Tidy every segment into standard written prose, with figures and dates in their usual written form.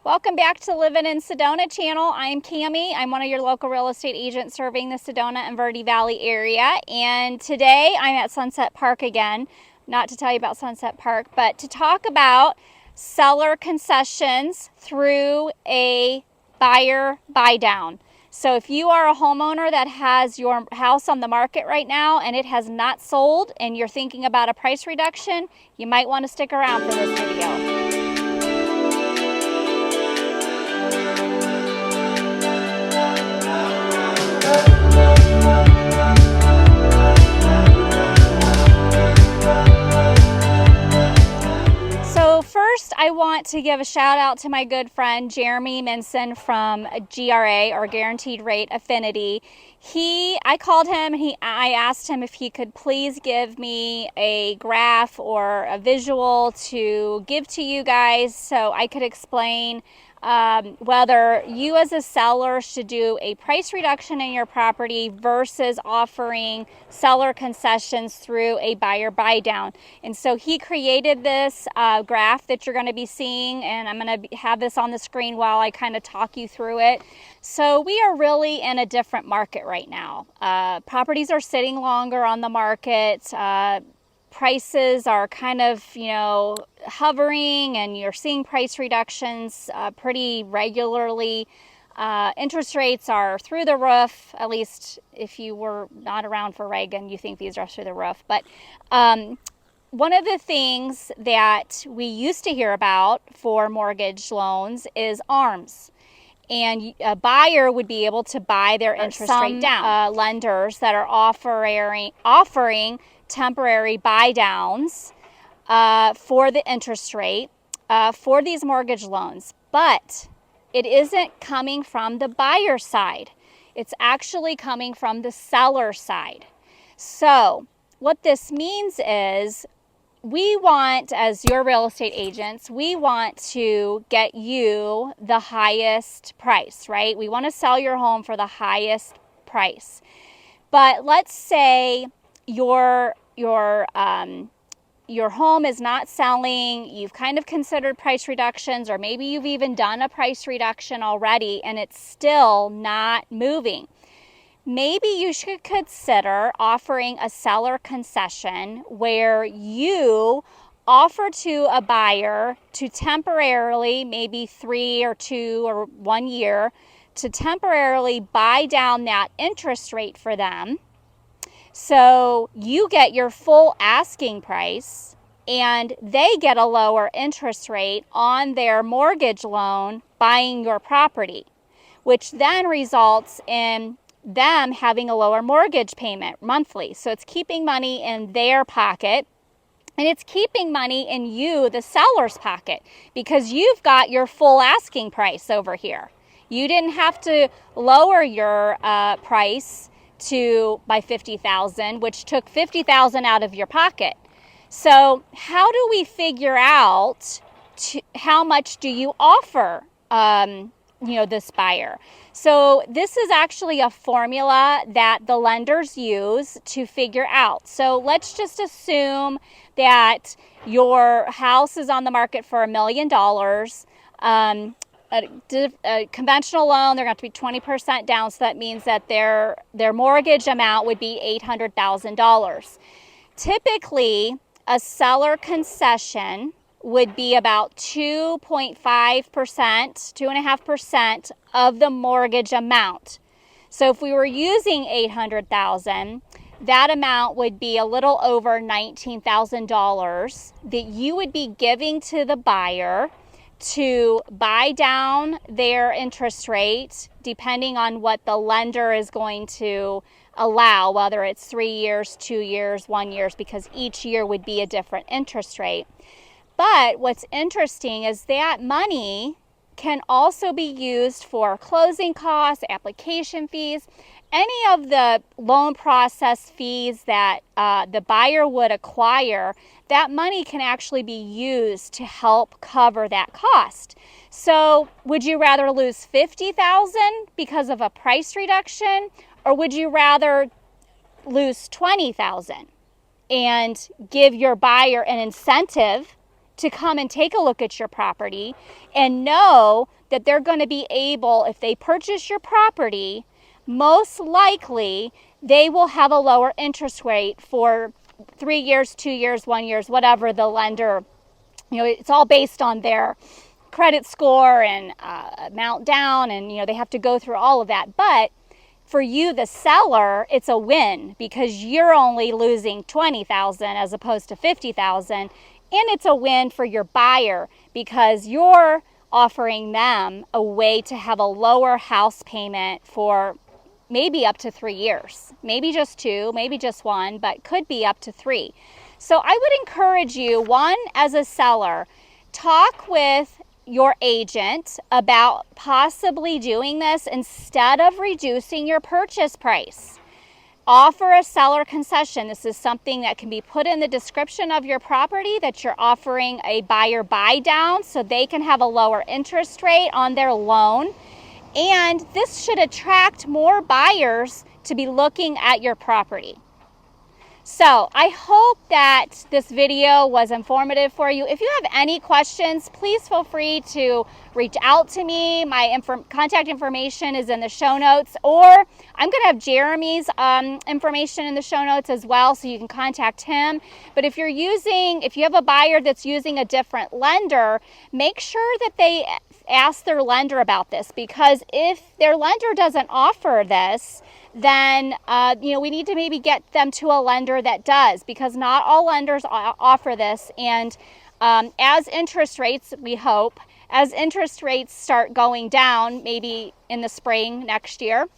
Welcome back to Living in Sedona channel. I'm Cami. I'm one of your local real estate agents serving the Sedona and Verde Valley area. And today I'm at Sunset Park again, not to tell you about Sunset Park, but to talk about seller concessions through a buyer buy down. So if you are a homeowner that has your house on the market right now and it has not sold and you're thinking about a price reduction, you might want to stick around for this video. So first, I want to give a shout out to my good friend Jeremy Minson from GRA, or Guaranteed Rate Affinity. I called him and I asked him if he could please give me a graph or a visual to give to you guys so I could explain whether you as a seller should do a price reduction in your property versus offering seller concessions through a buyer buy down. And so he created this graph that you're going to be seeing, and I'm going to have this on the screen while I kind of talk you through it. So we are really in a different market right now. Properties are sitting longer on the market. Prices are kind of, hovering, and you're seeing price reductions pretty regularly. Interest rates are through the roof, at least if you were not around for Reagan, you think these are through the roof. But one of the things that we used to hear about for mortgage loans is ARMs. And a buyer would be able to buy their interest rate down. Lenders that are offering temporary buy downs for the interest rate for these mortgage loans. But it isn't coming from the buyer side. It's actually coming from the seller side. So what this means is we want, as your real estate agents, we want to get you the highest price, right? We want to sell your home for the highest price. But let's say your home is not selling, you've kind of considered price reductions, or maybe you've even done a price reduction already and it's still not moving. Maybe you should consider offering a seller concession where you offer to a buyer to temporarily, maybe 3 or 2 or 1 year, to temporarily buy down that interest rate for them. So you get your full asking price and they get a lower interest rate on their mortgage loan buying your property, which then results in them having a lower mortgage payment monthly. So it's keeping money in their pocket, and it's keeping money in you, the seller's pocket, because you've got your full asking price over here. You didn't have to lower your price by $50,000, which took $50,000 out of your pocket. So how do we figure out how much do you offer this buyer? So this is actually a formula that the lenders use to figure out. So let's just assume that your house is on the market for $1 million. A conventional loan, they're going to be 20% down, so that means that their mortgage amount would be $800,000. Typically, a seller concession would be about 2.5%, 2.5% of the mortgage amount. So if we were using $800,000, that amount would be a little over $19,000 that you would be giving to the buyer to buy down their interest rate, depending on what the lender is going to allow, whether it's 3 years, 2 years, 1 year, because each year would be a different interest rate. But what's interesting is that money can also be used for closing costs, application fees, any of the loan process fees that the buyer would acquire. That money can actually be used to help cover that cost. So would you rather lose $50,000 because of a price reduction, or would you rather lose $20,000 and give your buyer an incentive to come and take a look at your property and know that they're going to be able, if they purchase your property, most likely they will have a lower interest rate for 3 years, 2 years, 1 year, whatever the lender, it's all based on their credit score and amount down, and they have to go through all of that. But for you, the seller, it's a win because you're only losing $20,000 as opposed to $50,000, and it's a win for your buyer because you're offering them a way to have a lower house payment for maybe up to 3 years, maybe just 2, maybe just 1, but could be up to 3. So I would encourage you, one, as a seller, talk with your agent about possibly doing this instead of reducing your purchase price. Offer a seller concession. This is something that can be put in the description of your property, that you're offering a buyer buy down so they can have a lower interest rate on their loan. And this should attract more buyers to be looking at your property. So I hope that this video was informative for you. If you have any questions, please feel free to reach out to me. My contact information is in the show notes, or I'm going to have Jeremy's information in the show notes as well, so you can contact him. But if you have a buyer that's using a different lender, make sure that they ask their lender about this, because if their lender doesn't offer this, then we need to maybe get them to a lender that does, because not all lenders offer this. And as interest rates, we hope, as interest rates start going down, maybe in the spring next year,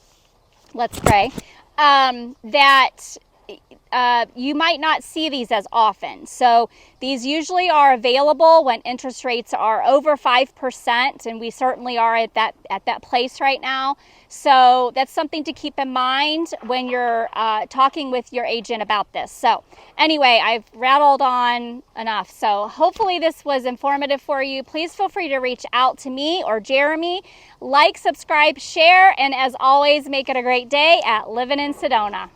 let's pray, that you might not see these as often. So these usually are available when interest rates are over 5%, and we certainly are at that place right now. So that's something to keep in mind when you're talking with your agent about this. So anyway, I've rattled on enough. So hopefully this was informative for you. Please feel free to reach out to me or Jeremy. Like, subscribe, share, and as always, make it a great day at Living in Sedona.